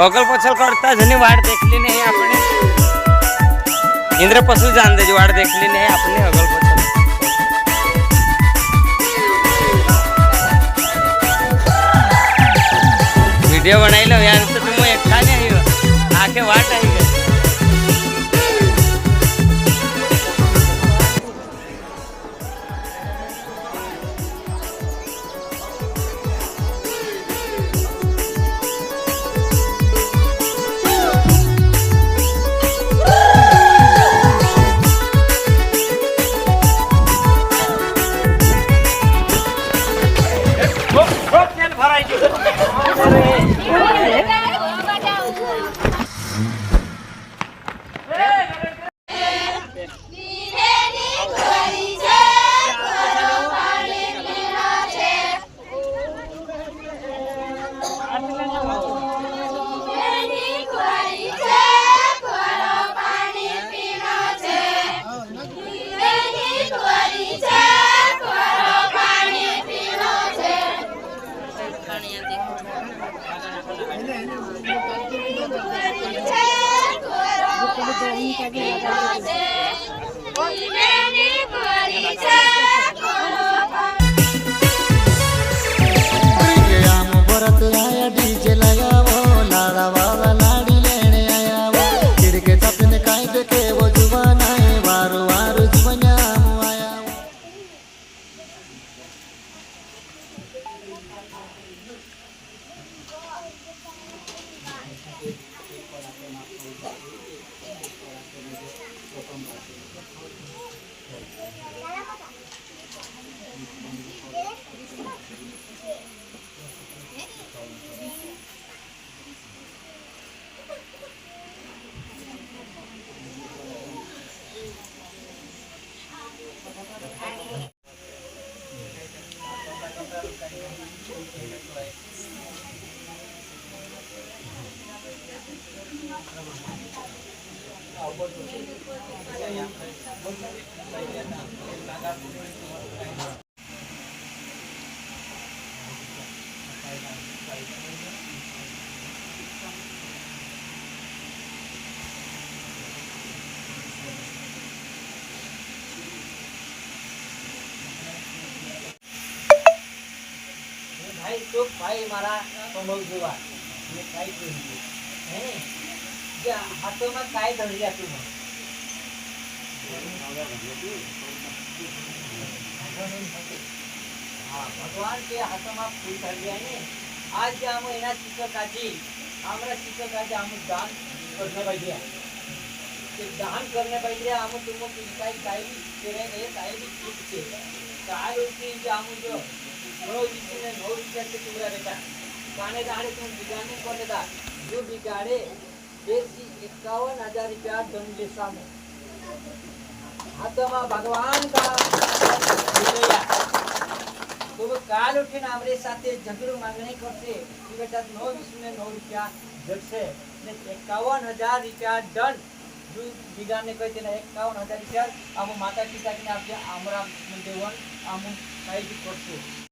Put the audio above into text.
अगल पछल करता जनी वाट देखली नहीं आपने इंद्र पशु जान दे वाट देखली नहीं आपने अगल पछल वीडियो बनाई लो यार तो तुम एक खा नहीं हो आके वाट आई गए डीजे लगावो लाड़ा वाला लाड़ी लेने आया वो खिड़के तपने काई देखे वो जुबान है वारो वारो जुबान्या आया भाई तो भाई मारा संभव जुआ ये काय करू है जे हाथों में काय धर लिया तू हाँ भगवान के हाथों में फूल धर लिया ने आज जे हम एना शिक्षकाची हमरा शिक्षकाची हम दान करने पाहिजे ते दान करने पाहिजे हम तुमको काय काय तेरे ने काय भी चीज छे काय होती जे हम जो नौ रुपया से पूरा बेटा काने दाड़े तुम बिगाड़ने को लेता जो बिगाड़े बेसी 51,000 रुपया दंड ले सामने हाथों भगवान का तो वो काल उठे ना हमारे साथ झगड़ू मांगने करते कि बेटा 9 रुपया जग से 51,000 रुपया दंड जो बिगाड़ने कहते ना 51,000 रुपया हम माता पिता के आपके आमरा देवन हम काई भी करते